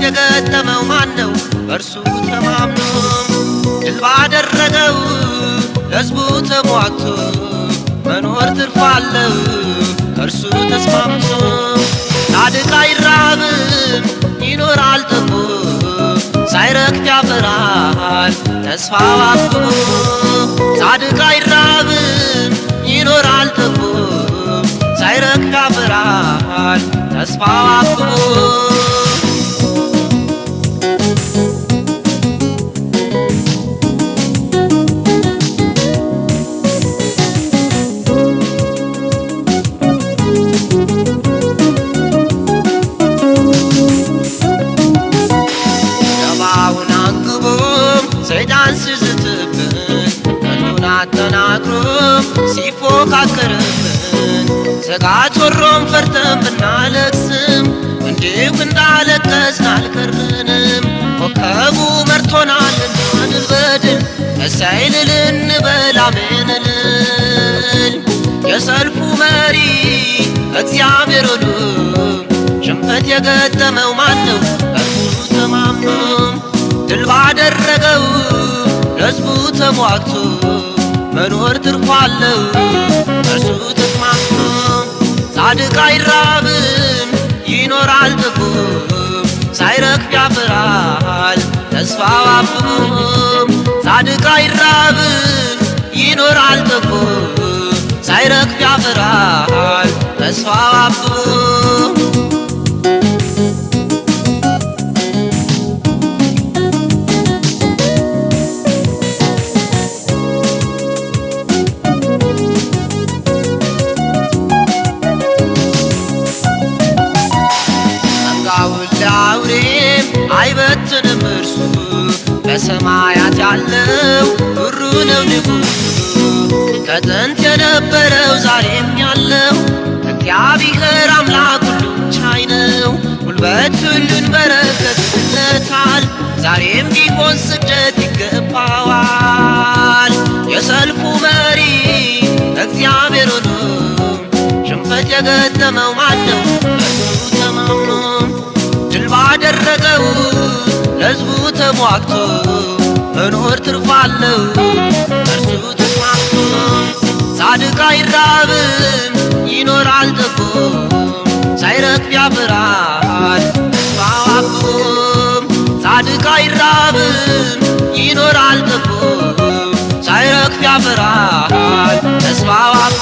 የገጠመው ማነው በእርሱ ተማምኖ ድል ባደረገው ለሕዝቡ ተሟግቶ መኖር ትርፍ አለው ከእርሱ ተስማምቶ ጻድቅ አይራብም ይኖራል ጠግቦ ሳይረክት ያፈራል ተስፋው አብቦ ጻድቅ አይራብም ይኖራል ጠግቦ ሳይረክት ያፈራል ተስፋው አብቦ ሰይጣን ሲዝትብን ቀኑን አጠናክሮ ሲፎካከርብን ስጋት ወሮን ፈርተን ብናለቅስም እንዲሁ እንዳለቀስን አልቀርንም ኮከቡ መርቶናልና ድል በድል እሰይ እልል እንበል አሜን እልል የሰልፉ መሪ እግዚአብሔር ሆኖ ሽንፈት የገጠመው ማነው በእርሱ ተማምኖ ድል ባደረገው ለሕዝቡ ተሟግቶ መኖር ትርፍ አለው እርሱ ተስማምቶ ጻድቅ አይራብም ይኖራል ጠግቦ ሳይረክፍ ያፈራል ተስፋው አብቦ ጻድቅ አይራብም ይኖራል ጠግቦ ሳይረክፍ ያፈራል ተስፋው አብቦ አውሬም አይበትንም እርሱ በሰማያት ያለው ብሩ ነው ንጉሡ ከጥንት የነበረው ዛሬም ያለው እግዚአብሔር አምላክ ሁሉን ቻይ ነው ጉልበት ሁሉን በረከትለታል ዛሬም ቢሆን ስግደት ይገባዋል የሰልፉ መሪ እግዚአብሔር ሆኖ ሽንፈት የገጠመው ማነው በእርሱ ተማምኖ ድል ባደረገው ለሕዝቡ ተሟግቶ መኖር ትርፍ አለው እርሱ ተስማምቶ ጻድቅ አይራብም ይኖራል ጠግቦ ሳይረክፍ ያፈራል ተስፋው አብቦ ጻድቅ አይራብም ይኖራል ጠግቦ ሳይረክፍ ያፈራል ተስፋው አብቦ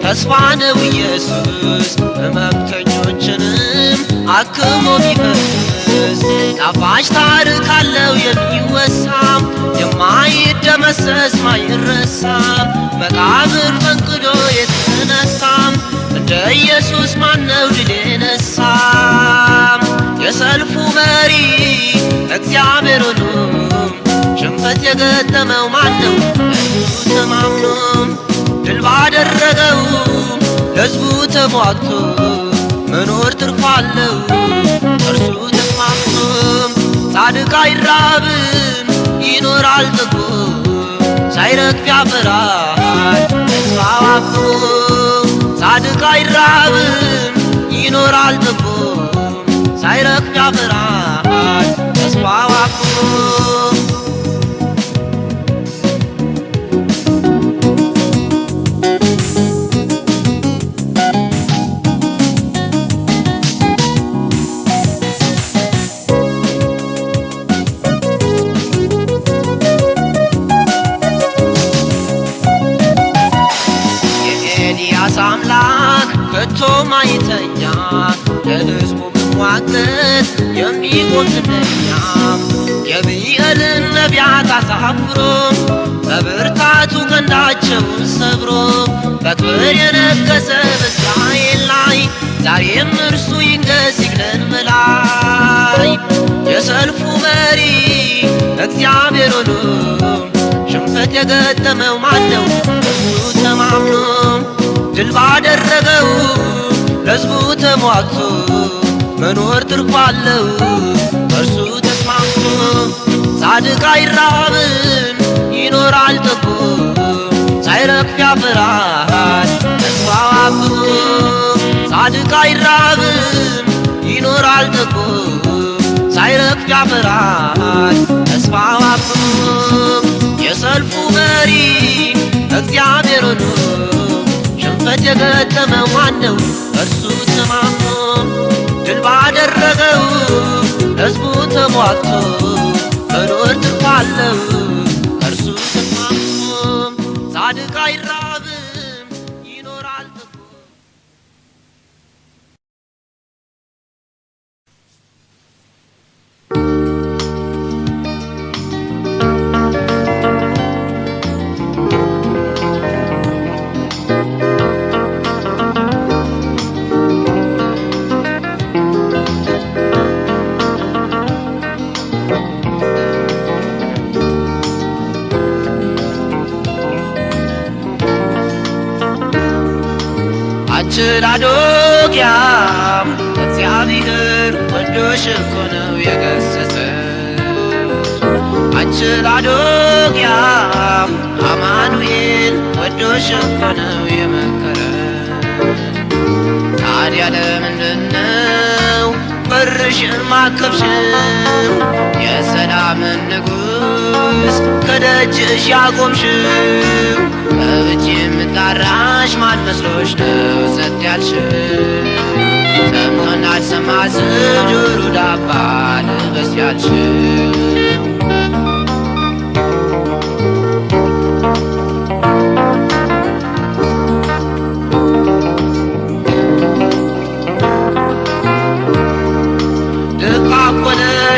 ተስፋ ነው ኢየሱስ ሕመምተኞችንም አክሞ ቢፈውስ ጣፋጭ ታሪክ አለው የሚወሳም የማይደመሰስ ማይረሳም መቃብር ፈንቅሎ የተነሳም እንደ ኢየሱስ ማነው ድል የነሳም የሰልፉ መሪ እግዚአብሔር ሆኖ ሽንፈት የገጠመው ማነው በእርሱ ተማምኖ ድል ባደረገው ለሕዝቡ ተሟግቶ መኖር ትርፍ አለው እርሱ ተስማምቶ ጻድቅ አይራብም ይኖራል ጠግቦ ሳይረክፍ ያፈራል ተስፋው አብቦ ጻድቅ አይራብም ይኖራል ጠግቦ ሳይረክፍ ያፈራል ተስፋው አብቦ አምላክ ከቶ ማይተኛ ለሕዝቡ መሟገት የሚቆም ዝነኛ የሚኤልን ነቢያት አሳፍሮ በብርታቱ ቀንዳቸውን ሰብሮ በክብር የነገሰ በእስራኤል ላይ ዛሬም እርሱ ይንገስ ይግነን በላይ የሰልፉ መሪ እግዚአብሔር ሆኖ ሽንፈት የገጠመው ማነው እርሱ ተማምኖ ድል ባደረገው ለሕዝቡ ተሟግቶ መኖር ትርፍ አለው እርሱ ተስማምቶ። ጻድቅ አይራብም ይኖራል ጠግቦ ሳይረግፍ ያፈራል ተስፋው አብቦ። ጻድቅ አይራብም ይኖራል ጠግቦ ሳይረግፍ ያፈራል ተስፋው አብቦ። የሰልፉ መሪ እግዚአብሔር ሆኖ ሽንፈት የገጠመው ማነው እርሱ ተማምኖ። ድል ባደረገው ለሕዝቡ ተሟግቶ መኖር ትርፍ አለው እርሱ ተስማምቶ። ጻድቅ አይራብም ይኖራል ጠግቦ። ችላዶግያም እግዚአብሔር ወዶሽ እኮ ነው የገሰጸሽ። አንችላዶግያም አማኑኤል ወዶሽ እኮ ነው የመከረሽ። ታዲያ ለምንድነው በርሽን ማከብሽው? የሰላምን ንጉሥ ከደጅሽ ያቆምሽው? በእጅ የምጣራሽ ማን መስሎሽ ነው ጸጥ ያልሽው? ሰምቶና አልሰማ ጆሮ ዳባ ልበስ ያልሽው?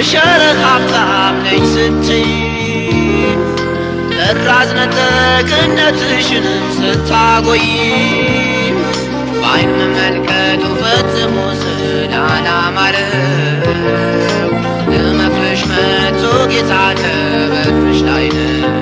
ሸረህ ሀብታም ነኝ ስትይ ለራስ ነጠቅነትሽንም ስታጎይ በዓይን መመልከቱ ፈጽሞ ስላላማረው ልመክርሽ መጥቶ ጌታ ከበርሽ ላይ ነው።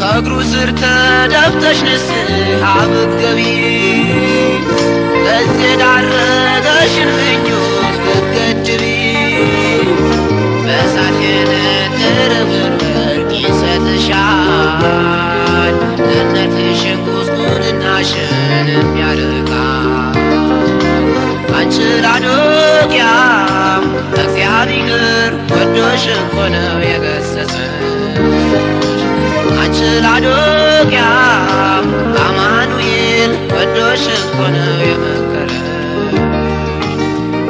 እግሩ ስር ተደፍተሽ ንስሐ ብትገቢ ለዚህ የዳረገሽን ምኞት ብትገድቢ በእሳት የነጠረ ወርቅ ይሰጥሻል። እነትሽን ጉስቁልናሽንም ያርቃል። አንችላዶግያም እግዚአብሔር ወዶሽ እኮ ነው የገሰጸሽ። አንችላዶግያም አማኑኤል ወዶሽ እኮ ነው የመከረሽ።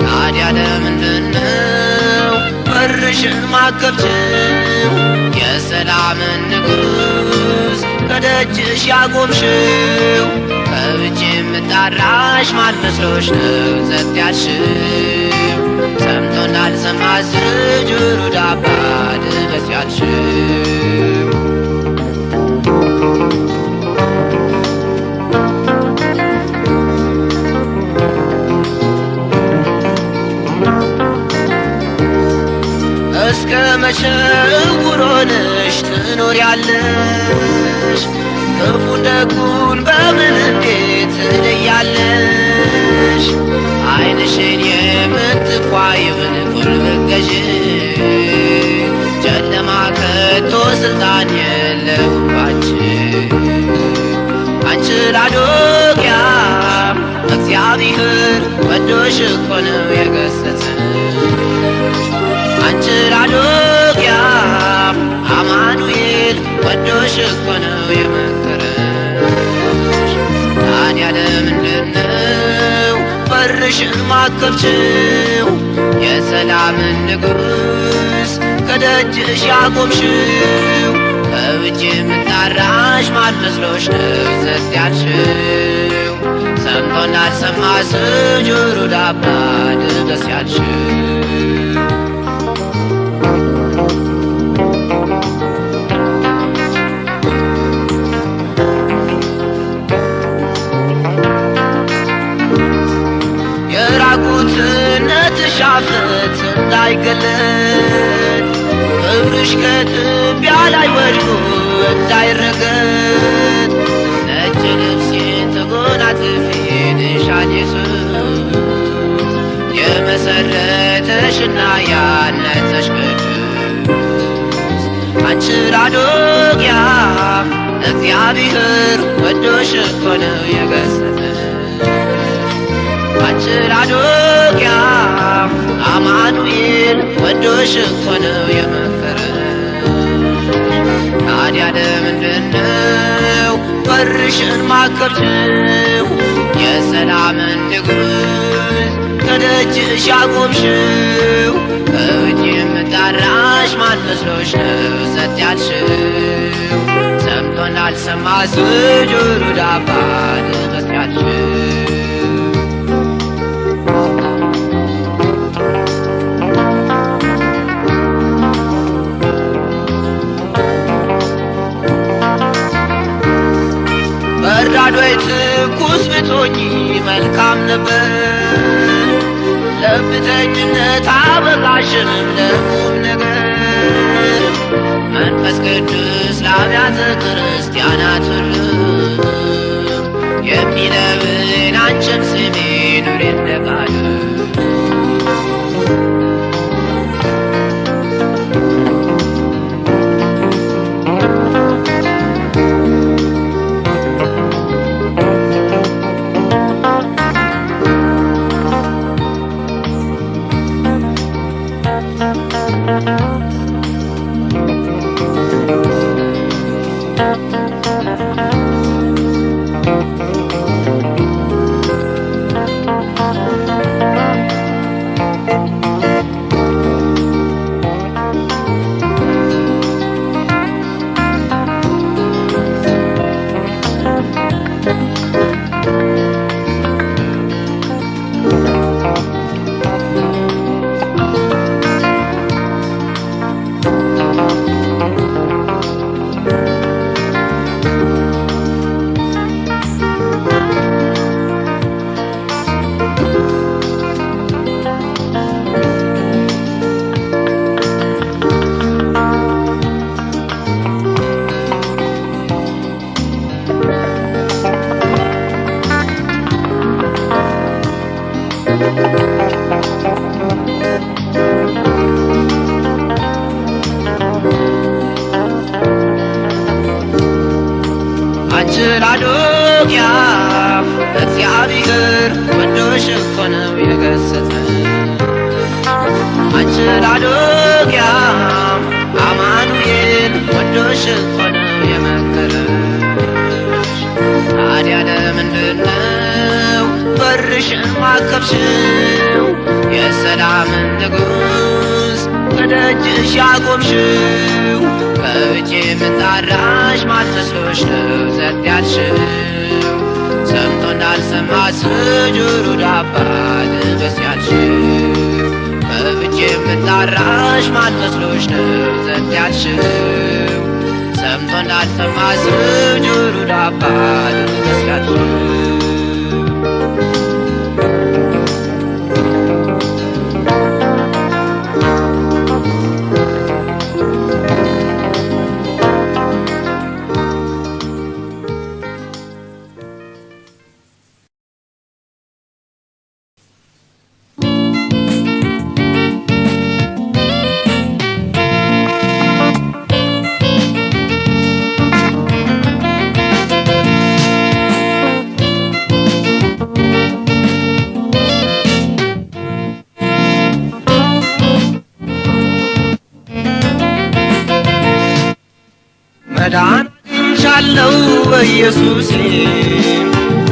ታዲያ ለምንድነው በርሽን ማከብችው? የሰላምን ንጉሥ ከደጅሽ ያቆምሽው? ከብቼ የምጣራሽ ማን መስሎሽ ነው ጸጥ ያልሽው? ሰምቶ እንዳልሰማ ጆሮ ዳባ ልበስ ያልሽው? እስከ መቼ ዕውር ሆነሽ ትኖሪያለሽ? ክፉ ደጉን በምን እንዴት ትለያለሽ? ዓይንሽን የምትኳይውን ቁልፍ ገዢ ጨለማ ከቶ ስልጣን የለውባችሁ። አንችላዶግያም እግዚአብሔር ወዶሽ እኮ ነው የገሰጸሽ። አንችላዶግያም አማኑኤል ወዶሽ እኮ ነው የመከረሽ። ታዲያ ለምንድነው በርሽን ማከብችው? የሰላምን ንጉሥ ከደጅሽ ያቆምሽው? ከውጭ የምጣራሽ ማን መስሎሽ ነው ጸጥ ያልሽው? ሰምቶ እንዳልሰማ ጆሮ ዳባ ልበስ ያልሽው? ሳይረገጥ ነጭ ልብሴን ተጎናጽፌ ልሻል ኢየሱስ የመሰረተሽና ያነጸሽ ቅዱስ አንቺ ላዶቅያ እግዚአብሔር ወዶሽ እኮ ነው የገሰጸሽ አንቺ ላዶቅያ አማኑኤል ወዶሽ እኮ ነው የመከረሽ ታዲያ ለምንድነው በርሽን ማከብሽው የሰላምን ንጉሥ ከደጅሽ ያቆምሽው ከውጭ የምጠራሽ ማን መስሎሽ ነው ጸጥ ያልሽው ሰምቶ እንዳልሰማ ጆሮ ዳባ ልበስ ያልሽው በራዶይ ትኩስ ብትሆኚ መልካም ነበር ለብተኝነት አበቃሽም ለቁም ነገር መንፈስ ቅዱስ ለአብያተ ክርስቲያናት ሁሉ የሚለምን አንቺም ስሚ ኑሪ እንደ ቃሉ አንቺ ላዶቅያ እግዚአብሔር ወዶሽ እኮ ነው የገሰጸሽ አንቺ ላዶቅያ አማኑኤል ወዶሽ እኮ ነው የመከረሽ ታዲያ ለምንድነው በርሽን ማከብሽው የሰላምን ንጉሥ ከደጅሽ ያቆምሽው ከውጭ የምጠራሽ ማን መስሎሽ ነው ጸጥ ያልሽው ሰምቶ እንዳልሰማ ጆሮ ዳባ ልበስ ያልሽው ከውጭ የምጠራሽ ማን መስሎሽ ነው ጸጥ ያልሽው ሰምቶ እንዳልሰማ ጆሮ ዳባ ልበስ ያልሽው መዳን አግኝቻለሁ በኢየሱስ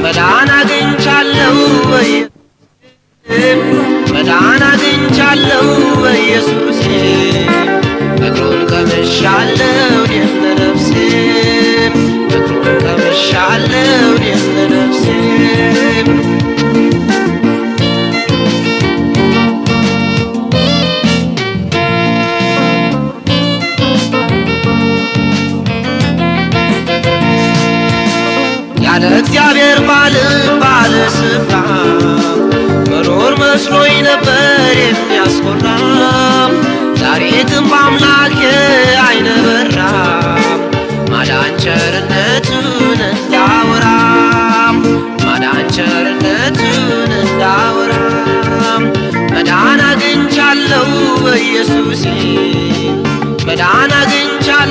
መዳን አግኝቻለሁ መዳን አግኝቻለሁ በኢየሱስ ፍቅሩን ቀምሻለሁ እኔም ለነፍሴ ፍቅሩን ቀምሻለሁ እኔም ለነፍሴ ያለ እግዚአብሔር ባለ ስፍራ መኖር መስሎኝ ነበር የሚያስኮራ ዛሬ ግን በአምላኬ አይነ በራ ማዳን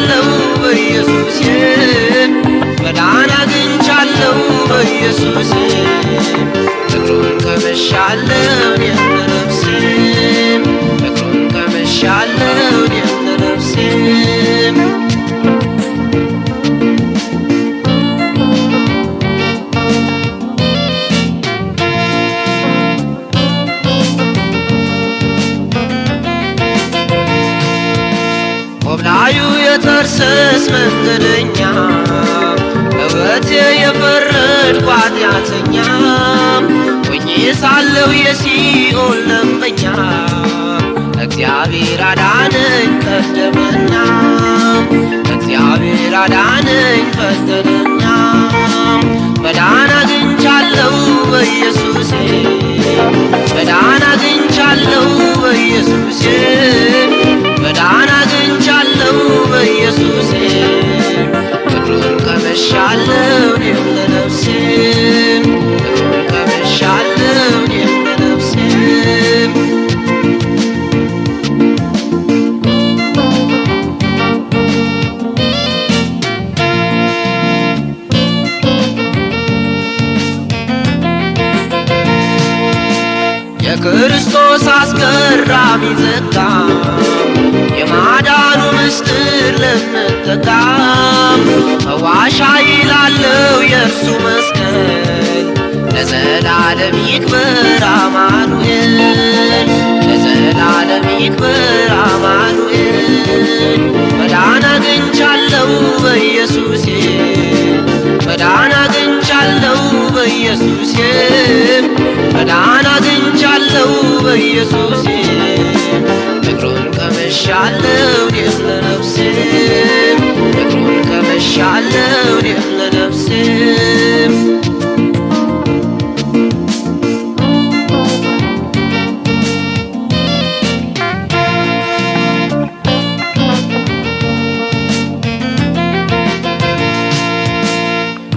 አግኝቻለሁ በኢየሱስ መዳን አግኝቻለሁ በኢየሱስ ፍቅሩን ቀምሻለሁ የነፍሴ ፍቅሩን ቀምሻለሁ የነፍሴ ሆብላዩ የተርሴስ መንገደኛ በሕይወቴ የፈረድኩ ኃጢአተኛ ሆኜ ሳለሁ የሲኦል ደንበኛ እግዚአብሔር አዳነኝ ቀደመና እግዚአብሔር አዳነኝ ፈጠነኛ መዳን አግኝቻለሁ በኢየሱሴ መዳን አግኝቻለሁ በኢየሱሴ መዳን አግኝቻለሁ በኢየሱሴ ፍቅሩን ቀምሻለሁ እኔም ለነፍሴ ፍቅሩን ቀምሻለሁ እኔም ለነፍሴ የክርስቶስ አስገራሚ ጸጋ የማዳኑ ምስጢር ለምትጠቃም ፈዋሽ ኃይል አለው የእርሱ መስቀል ለዘላለም ይክበር አማኑኤል ለዘላለም ይክበር አማኑኤል መዳን አግኝቻለሁ በኢየሱሴ መዳን አግኝቻለሁ በኢየሱሴ መዳን አግኝቻለሁ በኢየሱሴ ፍቅሩን ቀምሻለሁ እኔም ለነፍሴ ፍቅሩን ቀምሻለሁ እኔም ለነፍሴ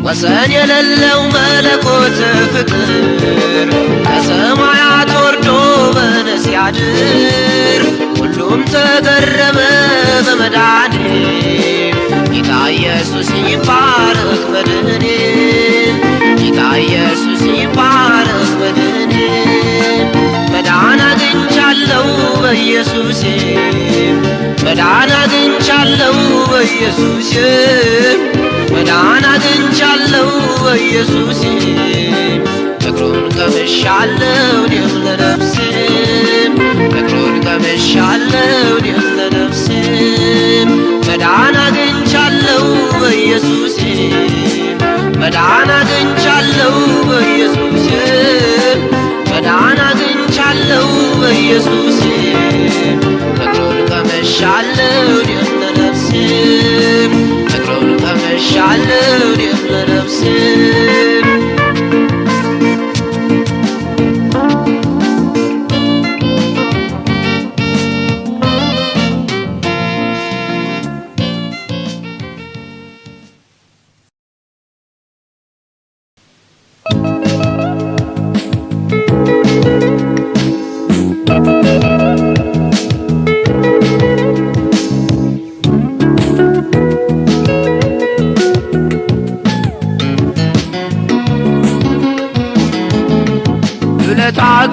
ወሰን የሌለው መለኮት ፍቅር ከሰማያት ወርዶ በእኔ ሲያድር ሁሉም ተገረመ በመዳኔ ጌታ ኢየሱስ ይባረክ መድኔ ጌታ ኢየሱስ ይባረክ መድኔ መዳን አግኝቻለሁ በኢየሱሴ መዳን አግኝቻለሁ በኢየሱሴ መዳን አግኝቻለሁ በኢየሱሴ ፍቅሩን ቀምሻለሁ እኔም ለነፍሴ ፍቅሩን ቀምሻለሁ እኔም ለነፍሴ መዳን አግኝቻለሁ በኢየሱሴ መዳን አግኝቻለሁ በኢየሱሴ መዳን አግኝቻለሁ በኢየሱሴ ፍቅሩን ቀምሻለሁ እኔም ለነፍሴ ፍቅሩን ቀምሻለሁ እኔም ለነፍሴ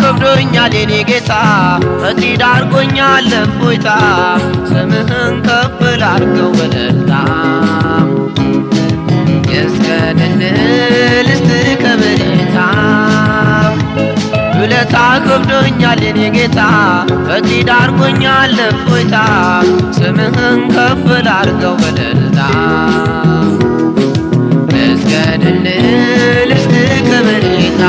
ከብዶኛል የኔ ጌታ መቅደድ አድርጎኛል እፎይታ ስምህን ከፍ ላድርገው በእልልታ ይስገድልህ ልስጥህ ከበሬታ ውለታ ከብዶኛል የኔ ጌታ መቅደድ አድርጎኛል እፎይታ ስምህን ከፍ ላድርገው በእልልታ ይስገድልህ ልስጥህ ከበሬታ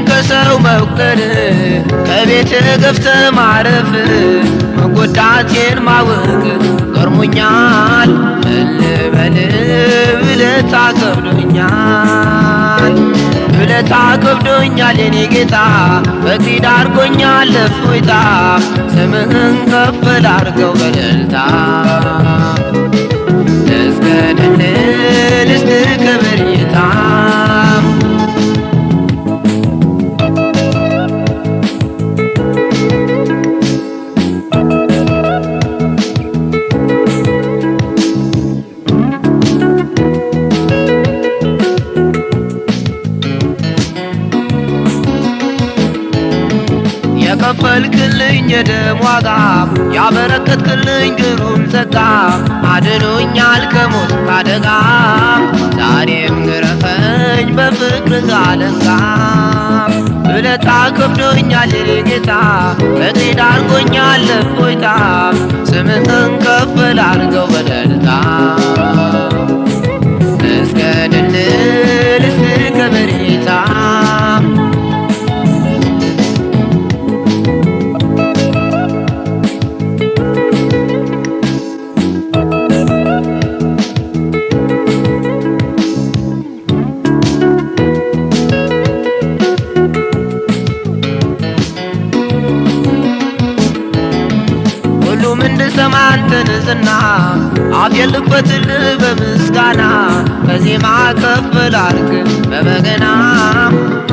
ከሰው መውደድ ከቤት ገፍተህ ማረፍ መጎዳቴን ማወቅ ገርሞኛል ልበል ውለታ ከብዶኛል ውለታ ከብዶኛል የኔ ጌታ በግድ አድርጎኛል እፎይታ ስምህን ከፍ ላድርገው በእልልታ ልስገድልህ ልስጥህ ክብርታ የከፈልክልኝ የደም ዋጋ ያበረከትክልኝ ግሩም ጸጋ አድኖኛል ከሞት አደጋ ዛሬም ግረፈኝ በፍቅርህ አለንጋ ውለታ ከብዶኛል የኔ ጌታ በግድ አድርጎኛል እፎይታ ስምህን ከፍ ላድርገው በእልልታ ልስገድልህ ልስጥህ ክብርታ እንድሰማ አንተን ዝና አፌን ልክፈትልህ በምስጋና በዜማ ከፍ ላድርግ በበገና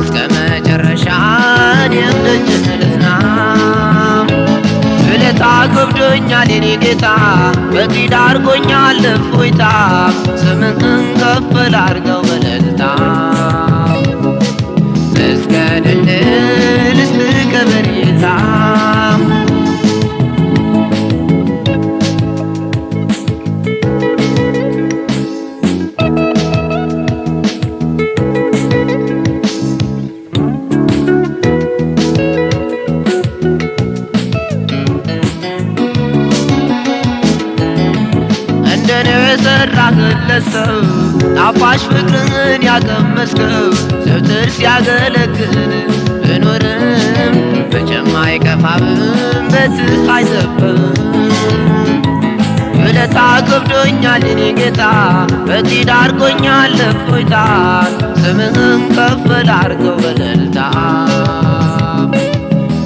እስከ መጨረሻ እኔም ደጅህ ልጽና ውለታ ከብዶኛል የኔ ጌታ በግድ አድርጎኛል እፎይታ ስምህን ከፍ ላድርገው በእልልታ ልስገድልህ ልስጥህ ክብርታ የሰራህለት ሰው ጣፋጭ ፍቅርህን ያቀመስከው ዘወትር ሲያገለግል ብኖርም መቼም አይከፋም ቤትህ አይዘበም ውለታ ከብዶኛል የኔ ጌታ በግድ አድርጎኛል እፎይታ ስምህን ከፍ ላድርገው በእልልታ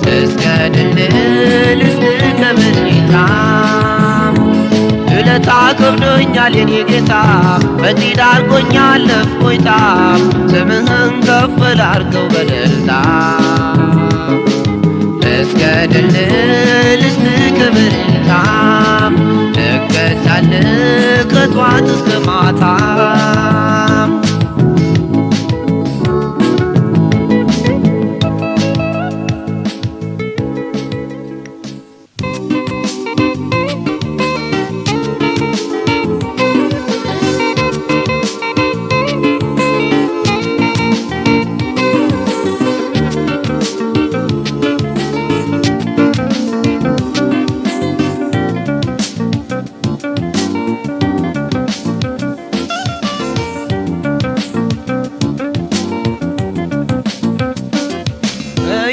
ልስገድልህ ልስጥህ ክብርታ ውለታ ከብዶኛል የኔ ጌታ በግድ አድርጎኛል እፎይታ ስምህን ከፍ ላድርገው በእልልታ ልስገድልህ ልስጥህ ክብርታ ልገዛልህ ከጧት እስከ ማታ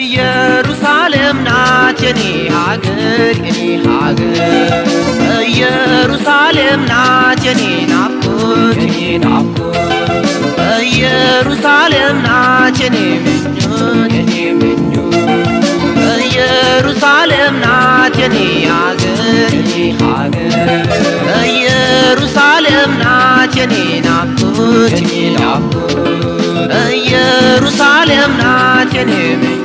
ኢየሩሳሌም ናት የኔ ሀገር የኔ ሀገር ኢየሩሳሌም ናት የኔ ናፍቆት የኔ ናፍቆት ኢየሩሳሌም ናት የኔ ምኞት የኔ ምኞት ኢየሩሳሌም ናት የኔ ሀገር የኔ ሀገር ኢየሩሳሌም ናት የኔ ናፍቆት የኔ ናፍቆት ኢየሩሳሌም ናት የኔ ምኞት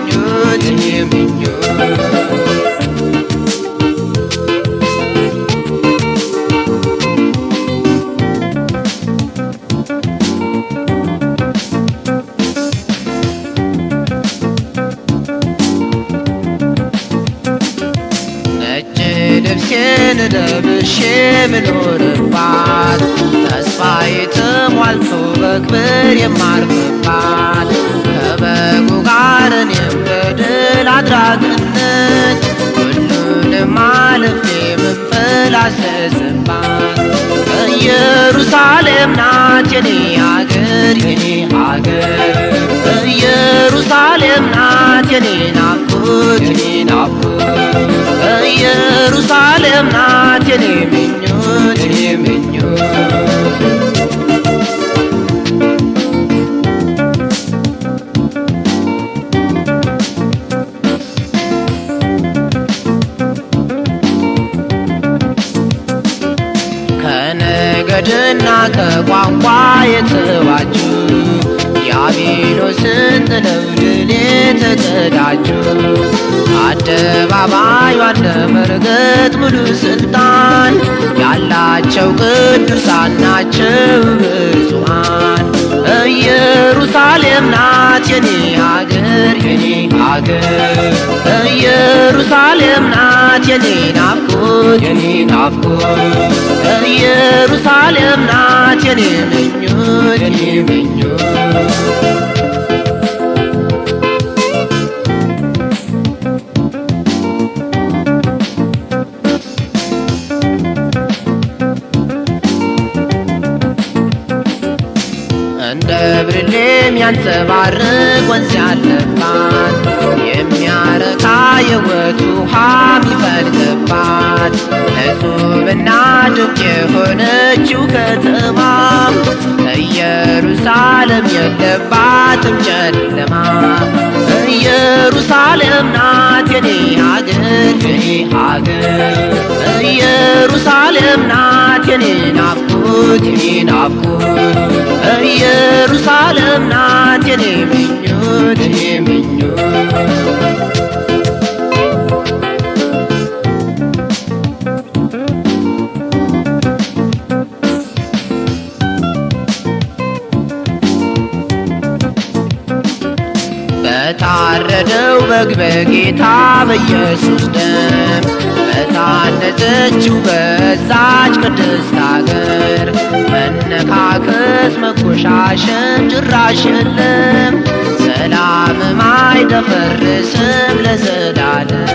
የኔ ምኞት ልብሴን ለብሼ ምኖርባት ተስፋዬ ተሟልቶ በክብር የማርፍባት ከበጉ ጋር እኔም በድል አድራጊነት ሁሉንም አልፌ ምንፈላሰስባት ኢየሩሳሌም ናት የኔ ሀገር የኔ ሀገር ኢየሩሳሌም ናት የኔ ናፍቆት የኔ ናፍቆት ኢየሩሳሌም ናት የኔ ምኞት የኔ ምኞት ከነገድና ከቋንቋ የተዋጁ ዲያብሎስን ጥለው ድል የተቀዳጁ አደባባዩን ለመርገጥ ሙሉ ስልጣን ያላቸው ቅዱሳን ናቸው ብፁዓን። ኢየሩሳሌም ናት የኔ ሀገር የኔ ሀገር፣ ኢየሩሳሌም ናት የኔ ናፍቆት የኔ ናፍቆት፣ ኢየሩሳሌም ናት የኔ ምኞት የኔ ምኞት። እንደ ብርሌ የሚያንጸባርቅ ወንዝ ያለባት የሚያረካ የሕይወት ውሃ የሚፈልቅባት እጹብና ድንቅ የሆነችው ከተማ ኢየሩሳሌም የለባትም ጨለማ። ኢየሩሳሌም ናት የኔ ሀገር የኔ ሀገር፣ ኢየሩሳሌም ናት የኔ ናፍቆት የኔ ናፍቆት፣ ኢየሩሳሌም ናት የኔ ምኞት የኔ ምኞት። በታረደው በግ በጌታ በኢየሱስ ደም በታነጸችው በዛች ቅድስት አገር መነካከስ መኮሻሸን ጭራሽ የለም፣ ሰላምም አይደፈርስም ለዘላለም።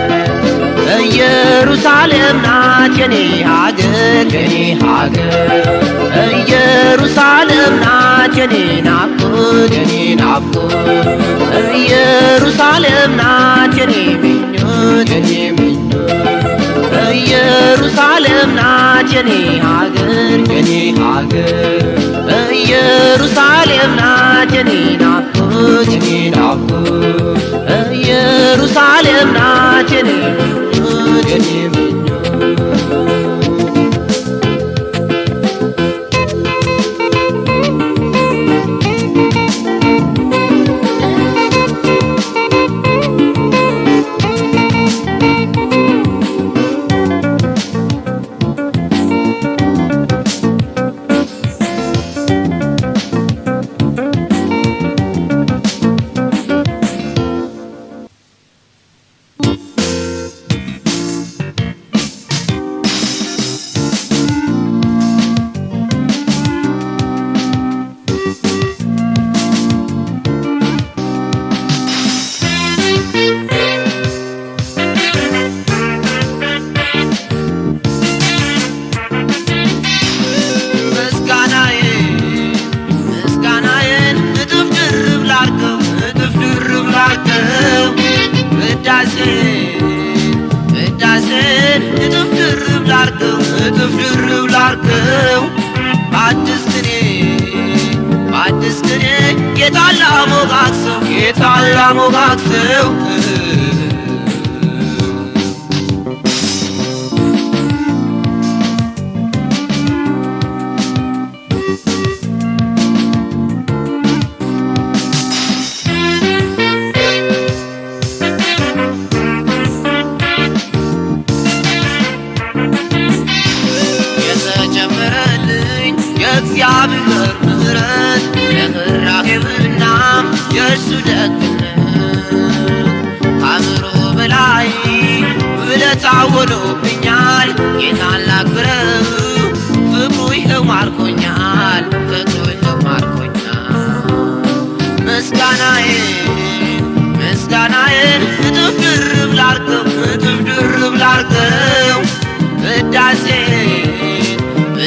ኢየሩሳሌም ናት የኔ ሀገር የኔ ሀገር፣ ኢየሩሳሌም ናት የኔ ናፍቆት የኔ ናፍቆት፣ ኢየሩሳሌም ናት የኔ ምኞት የኔ ምኞት፣ ኢየሩሳሌም ናት የኔ ሀገር የኔ ሀገር፣ ኢየሩሳሌም ናት የኔ ናፍቆት የኔ ናፍቆት፣ ኢየሩሳሌም ናት የኔ ምኞት የኔ ምኞት። ውዳሴን እጥፍ ድርብ ላርገው እጥፍ ድርብ ላርገው በአዲስ ቅኔ ጌታን ላሞጋግሰው ጌታን ላሞጋግሰው። የእግዚአብሔር ምሕረት የምሕረቱና የእርሱ ደግነት ከአእምሮ በላይ ውለታ ሆኖብኛል። ጌታን ላክብረው ፍቅሩ ይኸው ማርኮኛል ፍቅሩ ይኸው ማርኮኛል። ምስጋናዬን እጥፍ ድርብ ላርገው እጥፍ ድርብ ላርገው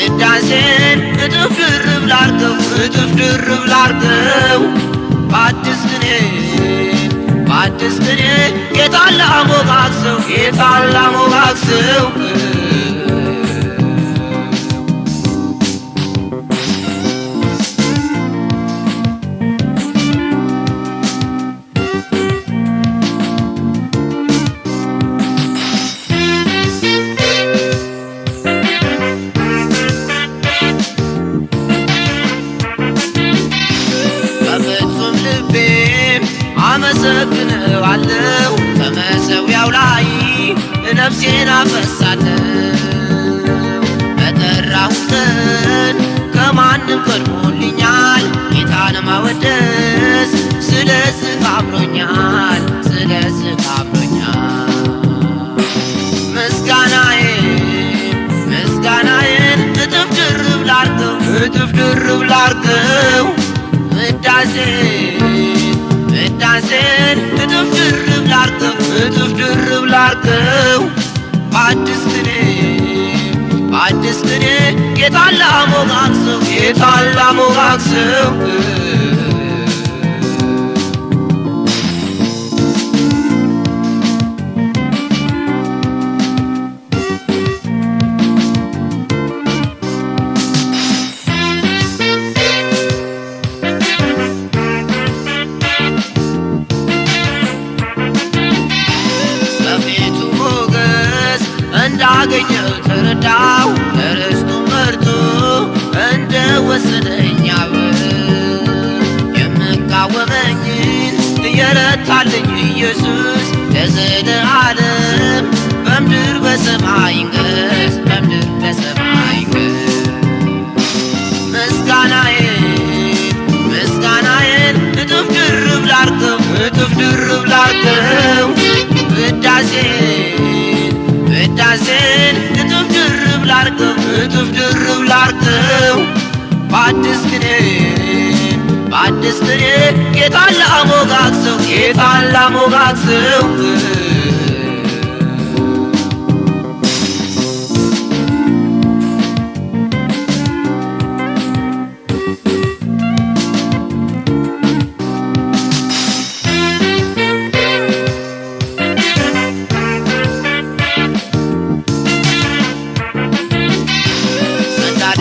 ውዳሴን እጥፍ ድርብ ላርገው እጥፍ ድርብ ላርገው በአዲስ ቅኔ ጌታን ላሞጋግሰው ጌታን ላሞጋግሰው። አምኖኛል፣ ስለዚህ አምኖኛል። ምስጋናዬን እጥፍ ድርብ ላርገው፣ እጥፍ ድርብ ላርገው። ውዳሴን እጥፍ ድርብ ላርገው፣ እጥፍ ድርብ ላርገው። በአዲስ ቅኔ ጌታን ላሞጋግሰው፣ ጌታን ላሞጋግሰው። እንዳገኘው ተረዳው፣ ለርስቱ መርቶ እንደ ወሰደኝ አብር። የምቃወመኝን እየረታልኝ ኢየሱስ ለዘለዓለም በምድር በሰማይ ይንገስ፣ በምድር በሰማይ ይንገስ። ምስጋናዬን እጥፍ ድርብ ላርገው፣ እጥፍ ድርብ ላርገው። ውዳሴን እጥፍ ድርብ ላርገው፣ እጥፍ ድርብ ላርገው። በአዲስ ቅኔ ጌታን ላሞጋግሰው፣ ጌታን ላሞጋግሰው።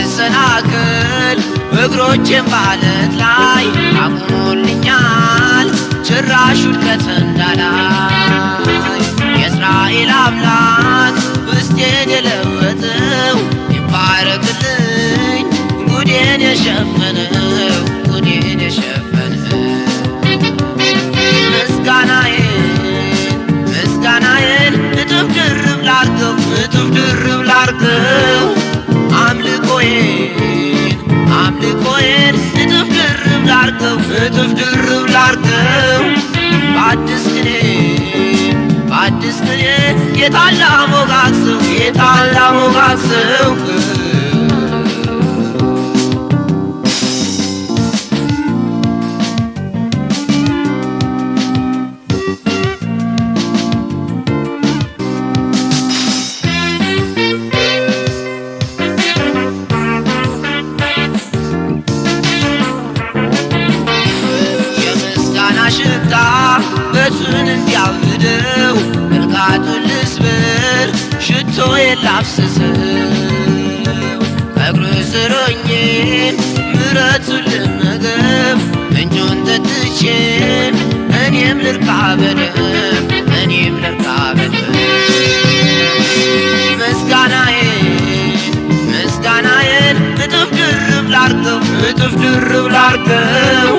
እንዳልሰናከል እግሮቼን በዓለት ላይ አቁሞልኛል፣ ጭራሽ ውድቀት እንዳላይ። የእስራኤል አምላክ ውስጤን የለወጠው ይባረክልኝ፣ ጉዴን የሸፈነው፣ ጉዴን የሸፈነው። ምስጋናዬን እጥፍ ድርብ ላርገው፣ እጥፍ ድርብ ላርገው። አምልኮዬን እጥፍ ድርብ ላርገው፣ እጥፍ ድርብ ላርገው። በአዲስ ቅኔ ጌታን ላሞጋግሰው፣ ጌታን ላሞጋግሰው። ሽታ በቱን እንዲያብደው እርቃቱን ልስብር፣ ሽቶዬን ላፍስሰው። ከእግሩ ስር ሆኜ ምሕረቱን ልመገብ፣ ምንጩን ጠጥቼ እኔም ልርካ በደም፣ እኔም ልርካ በደም። ምስጋናዬን እጥፍ ድርብ ላርገው፣ እጥፍ ድርብ ላርገው።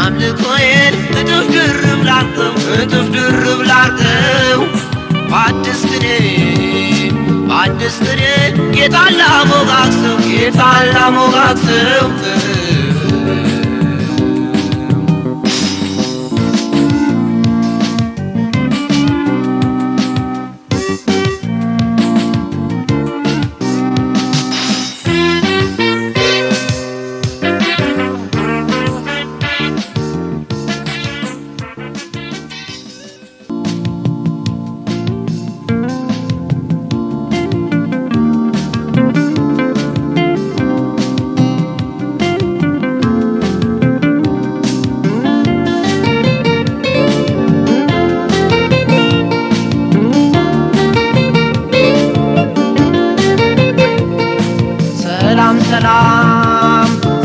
አምልኮዬን እጥፍ ድርብ ላርገው፣ እጥፍ ድርብ ላርገው። በአዲስ ቅኔ ጌታን ላሞጋግሰው፣ ጌታን ላሞጋግሰው።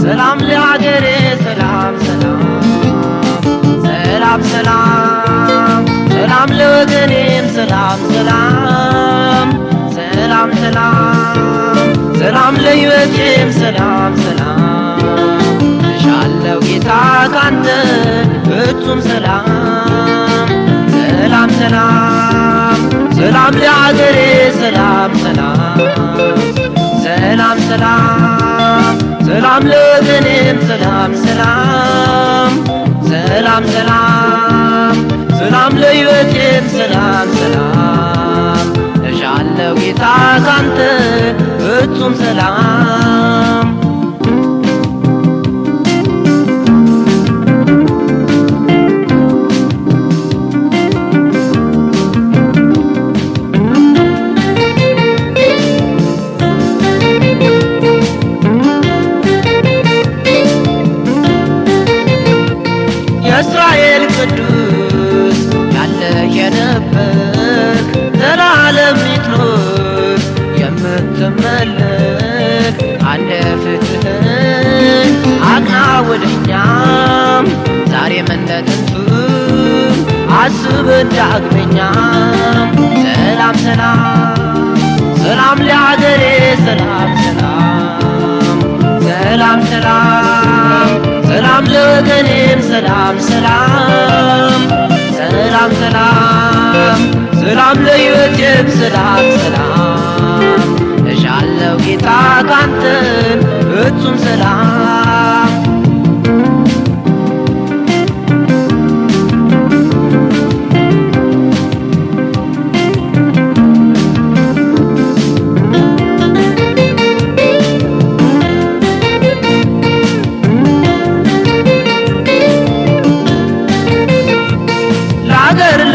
ሰላም ለሀገሬ፣ ሰላም ለወገኔም፣ ሰላም ለሕይወቴም፣ ሰላም እሻለው ጌታ ካንተ ፍጹም ሰላም። ሰላም ለሀገሬ፣ ሰላም ለወገኔም፣ ሰላም ሰላም ሰላም ሰላም ለሕይወቴም ሰላም ሰላም እሻለሁ ጌታ ካንተ ፍጹም ሰላም የእስራኤል ቅዱስ ያለህ የነበርክ ዘላለም ምትኖር የምትመለክ አለ ፍትህን አቅና ወደኛም ዛሬም እንደ ጥንቱ አስበን ዳግመኛም ሰላም ሰላም ሰላም ለአገሬ ሰላም ሰላም ሰላም ሰላም ሰላም ለወገኔም ሰላም ሰላም ሰላም ሰላም ሰላም ለሕይወቴም ሰላም ሰላም እሻለሁ ጌታ ካንተ ፍጹም ሰላም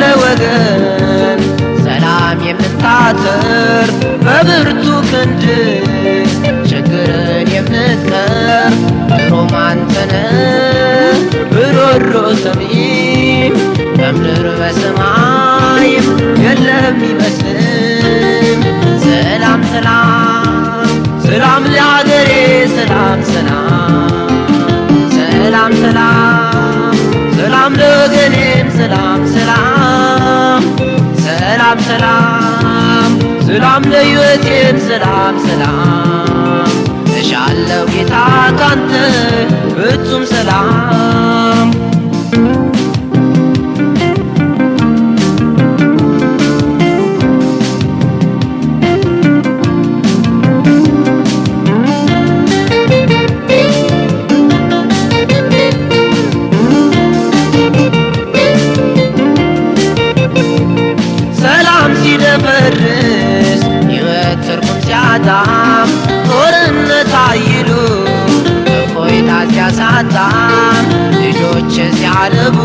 ለወገን ሰላም የምታተርፍ በብርቱ ክንድ ችግርን የምትቀርፍ ድሮም አንተ ነህ ሮሮ ሰሚም በምድር በሰማይም የለም ይመስል ሰላም ሰላም ሰላም ለአገሬ ሰላም ሰላም ሰላም ሰላም ሰላም ለወገኔም ሰላም ሰላም ሰላም ሰላም ሰላም ለሕይወቴም ሰላም ሰላም እሻለሁ ጌታ ካንተ ፍጹም ሰላም ሲደፈርስ ሕይወት ትርጉም ሲያጣም ጦርነት አይሉ እፎይታ ሲያሳጣም ልጆች ሲያነቡ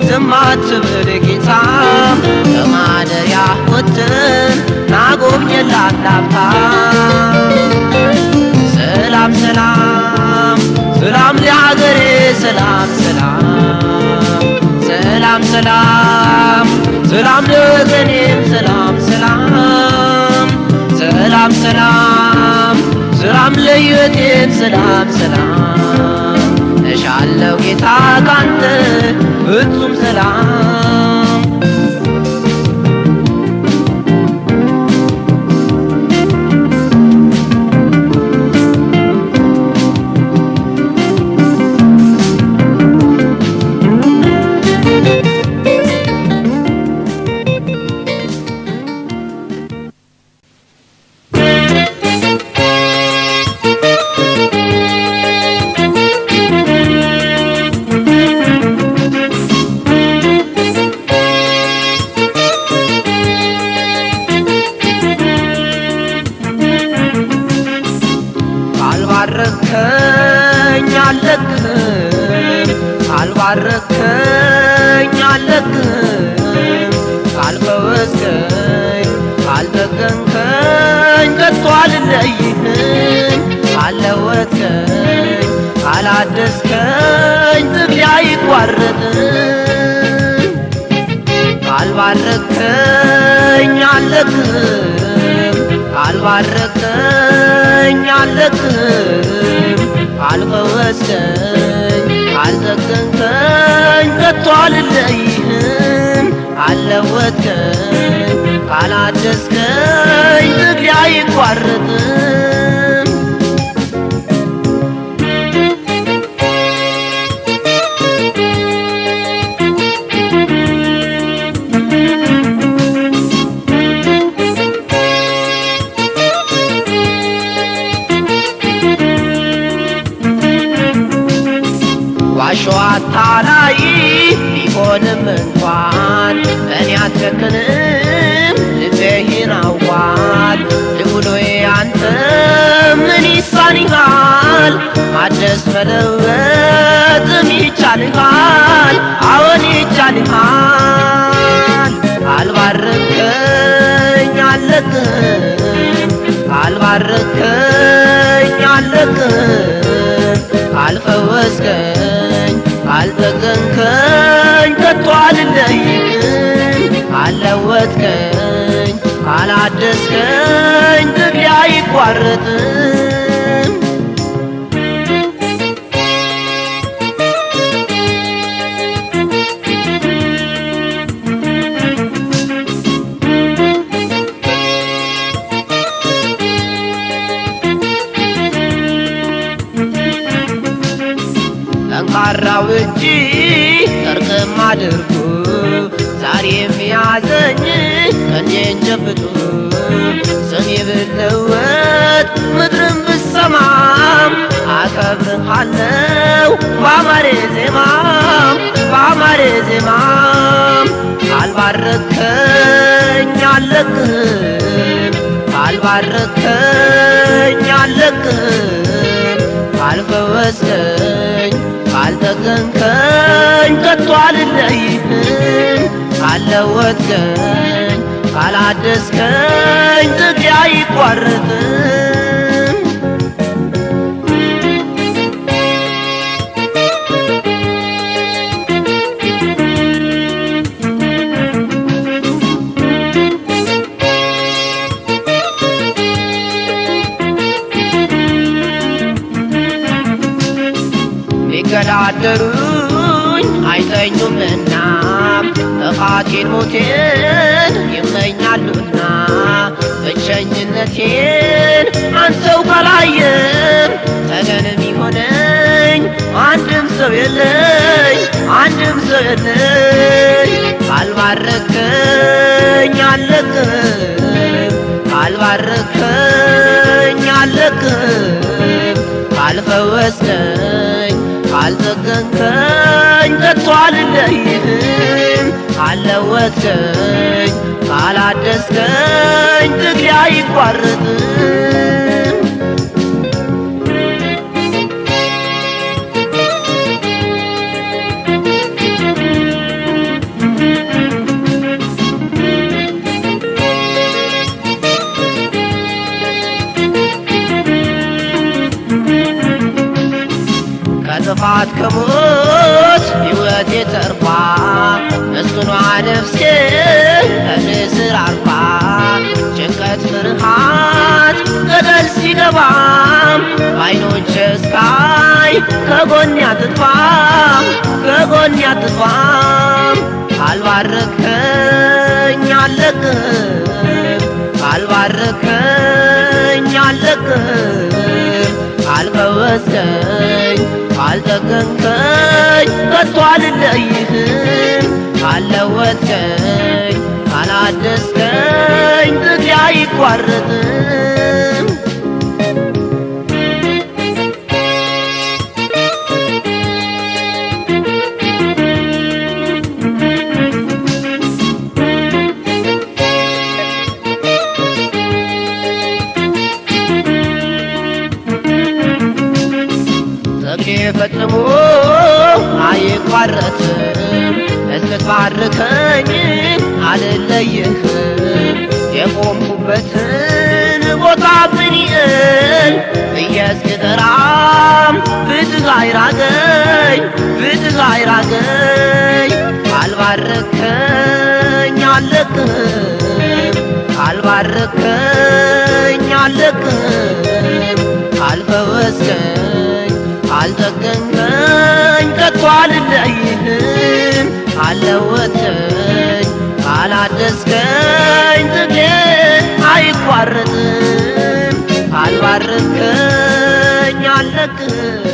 ዝም አትበል ጌታ ከማደሪያ ወጥተን ናጎብኘን ላፍታ ሰላም ሰላም ሰላም ለአገሬ ሰላም ሰላም ሰላም ሰላም ሰላም ለወገኔም ሰላም ሰላም ሰላም ሰላም ሰላም ለሕይወቴም ሰላም ሰላም እሻለሁ ጌታ ካንተ ፍጹም ሰላም ካልባረከኝ አልለቅህም ካልባረከኝ አልለቅህም ካልፈወስከኝ ካልጠገንከኝ ከቶ አልለይህም ካልለወጥከኝ ካላደስከኝ ትግሌ አይቋረጥም ካልባረከኝ አልለቅህም ካልባረከኝ አልለቅህም ካልፈወስከኝ ካልጠገንከኝ ከቶ አልለይህም ካልለወጥከኝ ካላደስከኝ ትግሌ አይቋረጥም ዋሾ አታላይ ይቻልሃል ማደስ መለወጥም ይቻልሃል አዎን ይቻልሃል ካልባረከኝ አልለቅህም ካልባረከኝ አልለቅህም ካልፈወስከኝ ካልጠገንከኝ ከቶ አልለይህም ካልለወጥከኝ ካላደስከኝ ትግሌ አይቋረጥም ጠንካራው እጅ ጠርቅም አድርጎ ዛሬም ያዘኝ ቀኜን ጨብጦ ስሜ ብለወጥ ምድርም ብሰማም አከብርሃለው ባማረ ዜማም ባማረ ዜማም ካልባረከኝ አልለቅህም ካልባረከኝ አልለቅህም ካልፈወስከኝ ካልጠገንከኝ ከቶ አልለይህም ካልለወጥከኝ ካላደስከኝ ትግሌ አይቋረጥም ቢገዳደሩኝ አይተኙምና ጥፋቴን ሞቴን ይመኛሉና ብቸኝነቴን አንተው ካላየም ተገንም ይሆነኝ አንድም ሰው የለኝ አንድም ሰው የለኝ ካልባረከኝ አልለቅህም ካልባረከኝ አልለቅህም ካልፈወስከኝ ካልጠገንከኝ ከቶ አልለይህም ካልለወጥከኝ ካላደስከኝ ትግሌ አይቋረጥም ከጥፋት ከሞት ሕይወቴ ተርፋ ምስኪኗ ነፍሴ ከንስር አርፋ ጭንቀት ፍርሃት ገደል ሲገባም በዓይኖቼ እስካይ ከጎኔ አትጥፋም ከጎኔ አትጥፋም ካልባረከኝ አልለቅህም ካልባረከኝ አልለቅህም ካልፈወስከኝ ካልጠገንከኝ ከቶ አልለይህም ካልለወጥከኝ ካላደስከኝ ትግሌ አይቋረጥም ፈጽሞ አይቋረጥም እስክትባርከኝ አልለይህም የቆምኩበትን ቦታ ብንየል ብዬ እስክጠራም ፍትህ አይራቀኝ ፍትህ አይራቀኝ ካልባረከኝ አልለቅህም ካልባረከኝ አልለቅህም ካልፈወስከኝ ካልጠገንከኝ ከቶ አልለይህም ካልለወጥከኝ ካላደስከኝ ትግሌ አይቋረጥም ካልባረከኝ አልለቅህም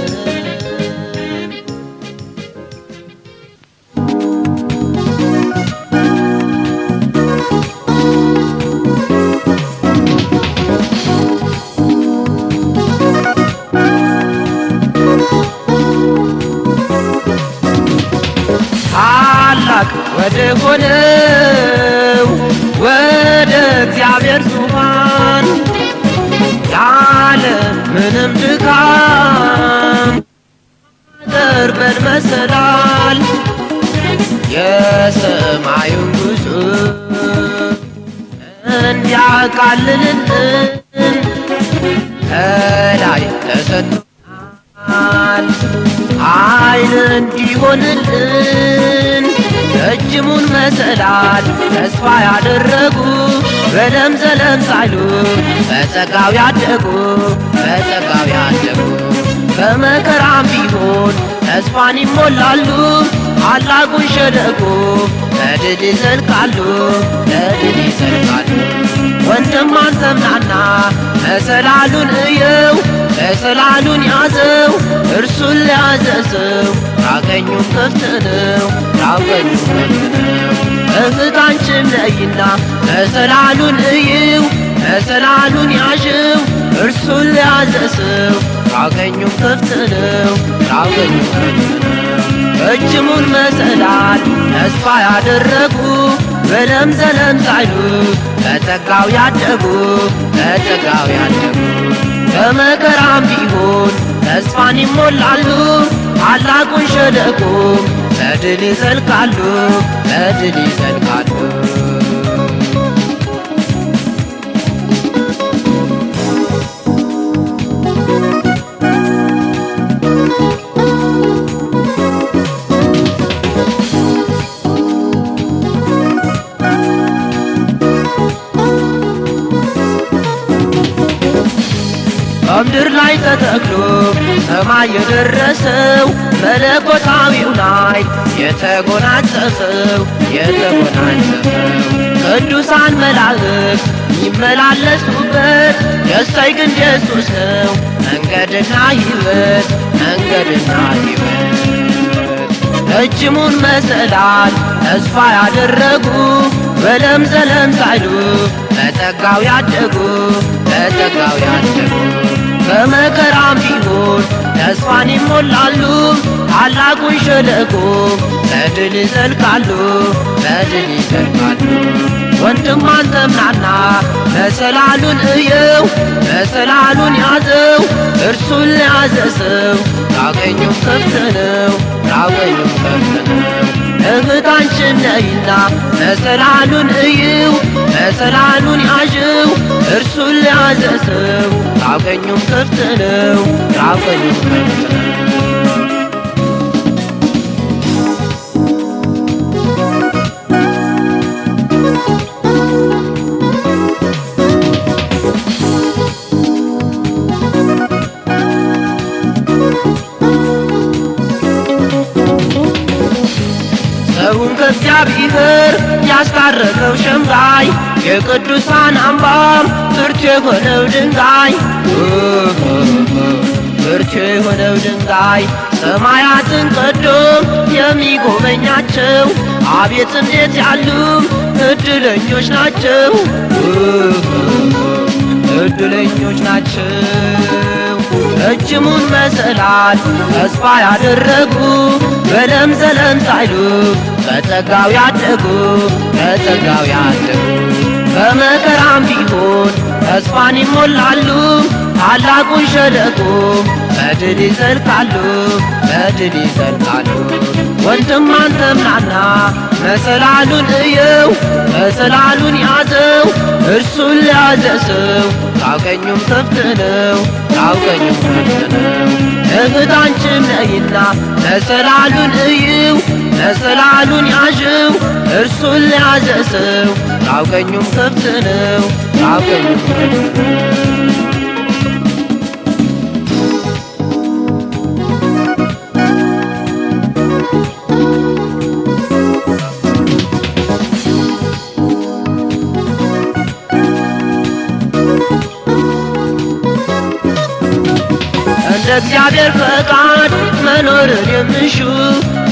ወደ ሆነው ወደ እግዚአብሔር ዙፋን ያለ ምንም ድካም ዘመን መሰላል የሰማዩን ጉዞ እንዲያቃልልን ከላይ ተሰጥቶናል ኃይል እንዲሆንልን ረጅሙን መሰላል ተስፋ ያደረጉ በለምዘለም ሳይሉ በጸጋው ያደጉ በመከራም ቢሆን ተስፋን ይሞላሉ ታላቁን ሸለቆ በድል ይዘልቃሉ ወንድም አንተም ናና መሰላሉን እየው መሰላሉን ያዘው እርሱን ለያዘ ሰው ራቀኙም ክፍት ነው እህት አንቺም ነይና መሰላሉን እይው መሰላሉን ያዥው እርሱን ለያዘ ሰው ራቀኙም ክፍት ነው ረጅሙን መሰላል ተስፋ ያደረጉ በለምዘለም ሳይሉ በጸጋው ያደጉ በመከራም ቢሆን ተስፋን ይሞላሉ ታላቁን ሸለቆ በድል ይዘልቃሉ በምድር ላይ ተተክሎ ሰማይ የደረሰው መለኮታዊው ላይ የተጎናጸፈው ቅዱሳን መላእክት ይመላለሱበት የእሰይ ግንድ ኢየሱስ ነው መንገድና ሕይወት ረጅሙን መሰላል ተስፋ ያደረጉ በለምዘለም ሳይሉ በጸጋው ያደጉ በመከራም ቢሆን ተስፋን ይሞላሉ ታላቁን ሸለቆ በድል ይዘልቃሉ ወንድም አንተም ናና መሰላሉን እየው መሰላሉን ያዘው እርሱን ለያዘ ሰው ራቀኙም ክፍት ነው እህት አንቺም ነይና መሰላሉን እይው መሰላሉን ያዥው እርሱን ለያዘ ሰው ራቀኙም ክፍት ነው ሰውን ከእግዚአብሔር ያስታረቀው ሸምጋይ የቅዱሳን አምባም ብርቱ የሆነው ድንጋይ ሰማያትን ቀዶ የሚጎበኛቸው አቤት እንዴት ያሉ እድለኞች ናቸው ረጅሙን መሰላል ተስፋ ያደረጉ በለምዘለም ሳይሉ በጸጋው ያደጉ በመከራም ቢሆን ተስፋን ይሞላሉ ታላቁን ሸለቆ በድል ይዘልቃሉ ወንድም አንተም ናና መሰላሉን እየው መሰላሉን ያዘው እርሱን ለያዘ ሰው ራቀኙም ክፍት ነው እህት አንቺም ነይና መሰላሉን እይው መሰላሉን ያዥው እርሱን ለያዘ ሰው ራቀኙም ክፍት ነው እንደ እግዚአብሔር ፈቃድ መኖርን የሚሹ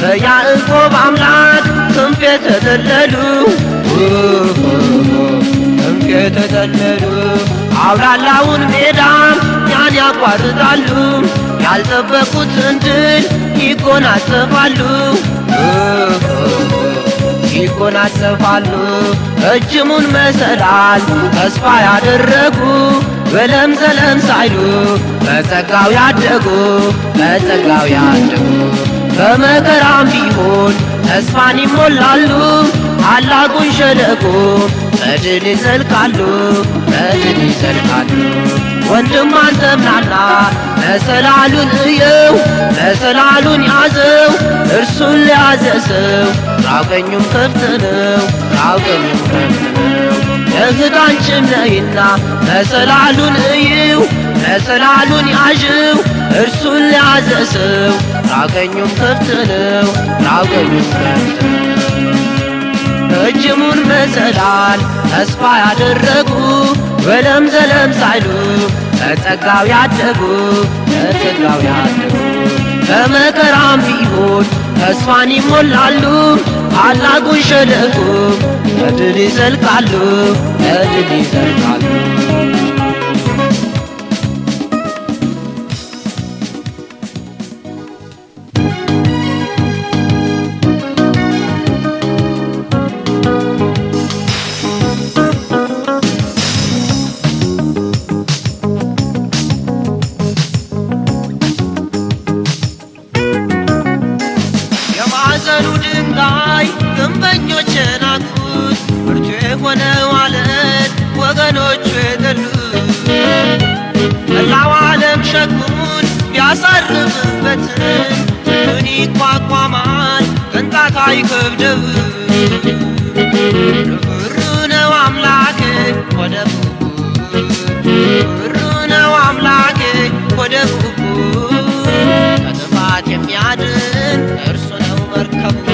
በያዕቆብ አምላክ ክንፍ የተጠለሉ አውላላውን ሜዳም ያን ያቋርጣሉ ያልጠበቁትን ድል ይጎናጸፋሉ ረጅሙን መሰላል ተስፋ ያደረጉ በለምዘለም ሳይሉ በጸጋው ያደጉ በመከራም ቢሆን ተስፋን ይሞላሉ። ታላቁን ሸለቆ በድል ይዘልቃሉ፣ በድል ይዘልቃሉ። ወንድም አንተም ናና መሰላሉን እየው፣ መሰላሉን ያዘው። እርሱን ለያዘ ሰው ግራው ቀኙም ክፍት ነው፣ ግራው ቀኙም ክፍት ነው። ለህዳንችም ነይና መሰላሉን እይው፣ መሰላሉን ያዥው። እርሱን ለያዘ ሰው ግራው ቀኙም ክፍት ነው፣ ግራው ቀኙም ክፍት ነው። ረጅሙን መሰላል ተስፋ ያደረጉ ወለም ዘለም ሳይሉ በጸጋው ያደጉ፣ በጸጋው ያደጉ። በመከራም ቢሆን ተስፋን ይሞላሉ። ታላቁን ሸለቆ በድል ይዘልቃሉ፣ በድል ይዘልቃሉ። የማዕዘኑ ድንጋይ ግንበኞች የናቁት፣ ብርቱ የሆነው ዓለት ወገኖቹ የጠሉት። መላው ዓለም ሸክሙን ቢያሳርፍበትም ሁሉን ይቋቋማል፣ ቅንጣት አይከብደውም። ርኅሩህ ነው አምላኬ ወደ ርኅሩህ ነው አምላኬ ወደ ከጥፋት የሚያድን እርሱ ነው መርከቡ።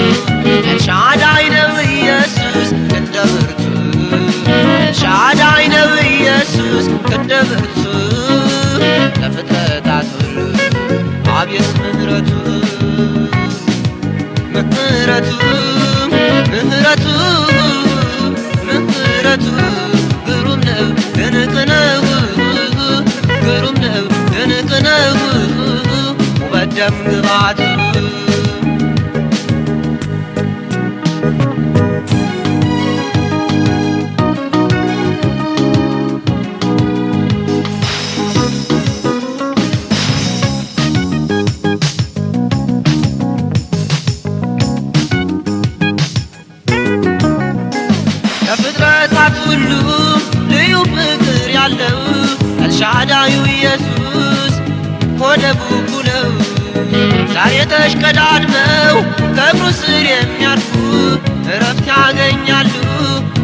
ኤልሻዳይ ነው ኢየሱስ እንደ ብርቱ፣ ኤልሻዳይ ነው ኢየሱስ እንደ ብርቱ። ለፍጥረታት ሁሉ አቤት ምሕረቱ፣ ምሕረቱ፣ ምሕረቱ፣ ምሕረቱ ግሩም ነው ድንቅ ነው፣ ግሩም ነው ድንቅ ነው ደም ግባቱ። ለፍጥረታት ሁሉ ልዩ ፍቅር ያለው ኤልሻዳዩ ኢየሱስ ወደ ቡቡ ነው። ዛሬ ተሽቀዳድመው ከእግሩ ስር የሚያርፉ እረፍት ያገኛሉ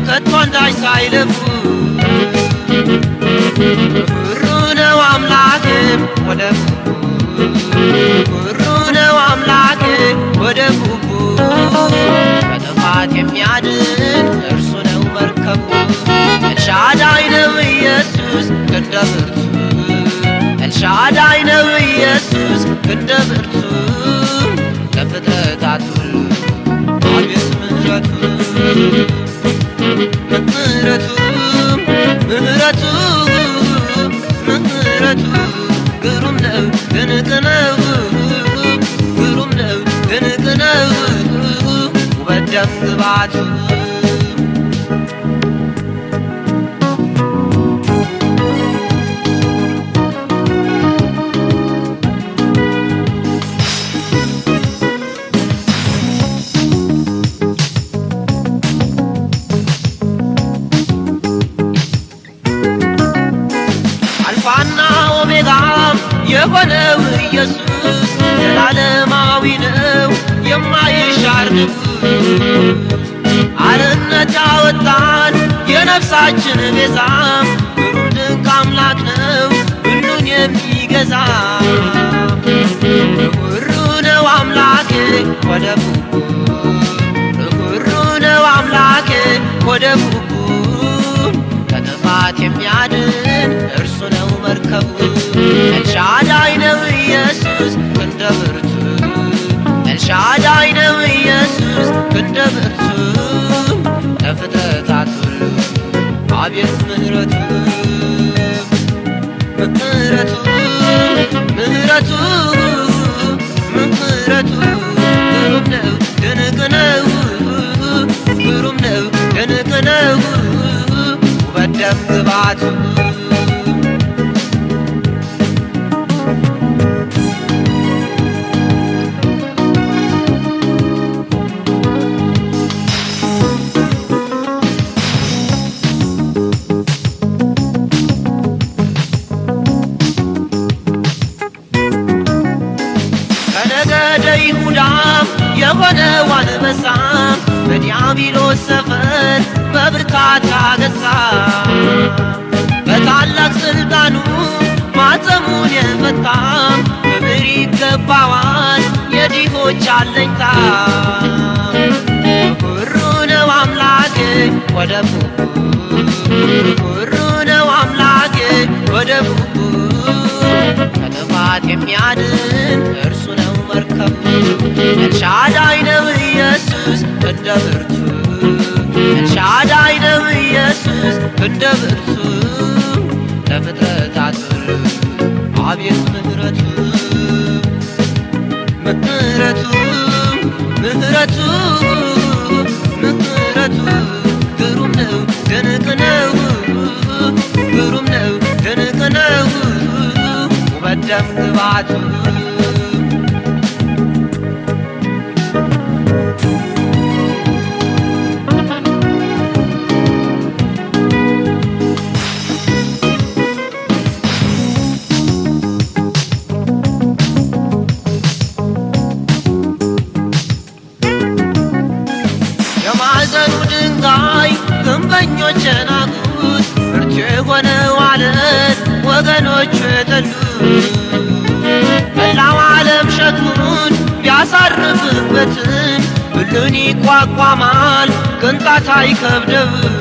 ከቶ አንዳች ሳይለፉ። ርኅሩህ ነው አምላኬ ወደ ርኅሩህ ነው አምላኬ ወደ ቡቡ። ከጥፋት የሚያድን እርሱ ነው መርከቡ። ኤልሻዳይ ነው ኢየሱስ እንደ ብርቱ፣ ኤልሻዳይ ነው ኢየሱስ እንደ ብርቱ። ለፍጥረታት ሁሉ አቤት ምሕረቱ፣ ምሕረቱ፣ ምሕረቱ፣ ምሕረቱ ግሩም ነው ድንቅ ነው፣ ግሩም ነው ድንቅ ነው ውበት ደም ግባቱ። አልፋና ኦሜጋ የሆነው ኢየሱስ ዘላለማዊ ነው የማይሻር ንጉሥ። አርነት ያወጣን የነፍሳችን ቤዛ ግሩም ድንቅ አምላክ ነው ሁሉን የሚገዛ። ርኅሩህ ነው አምላኬ ወደ ርኅሩህ ነው አምላኬ ወደ ከጥፋት የሚያድን እርሱ ነው መርከቡ። ኤልሻዳይ ነው ኢየሱስ እንደ ብርቱ፣ ኤልሻዳይ ነው ኢየሱስ እንደ ብርቱ። ለፍጥረታት ሁሉ አቤት ምሕረቱ፣ ምሕረቱ፣ ምሕረቱ፣ ምሕረቱ ግሩም ነው ድንቅ ነው፣ ግሩም ነው ድንቅ ነው ደም ግባቱ። የሆነው አንበሳ በዲያብሎስ ሰፈር በብርታት አገሳ። በታላቅ ስልጣኑ ማተሙን የፈታ ክብር ይገባዋል የድሆች አለኝታ። ኩሩ ነው አምላኬ ወደቡ ኩሩ ነው አምላኬ ወደቡ ከጥፋት የሚያድን እርሱ ነው መርከቡ። ኤልሻዳይ ነው ኢየሱስ እንደ ብርቱ ኤልሻዳይ ነው ኢየሱስ እንደ ብርቱ ለፍጥረታት አቤት ምህረቱ ምህረቱ ምህረቱ ምህረቱ ግሩም ነው ድንቅ ነው ግሩም ነው ድንቅ ነው ውበት ደም ግባቱ። የማዕዘኑ ድንጋይ ግንበኞች ናቁት ብርቱ የሆነው ዓለት ወገኖቹ የጠሉት። መላው ዓለም ሸክሙን ቢያሳርፍበትም ሁሉን ይቋቋማል ቅንጣት አይከብደውም።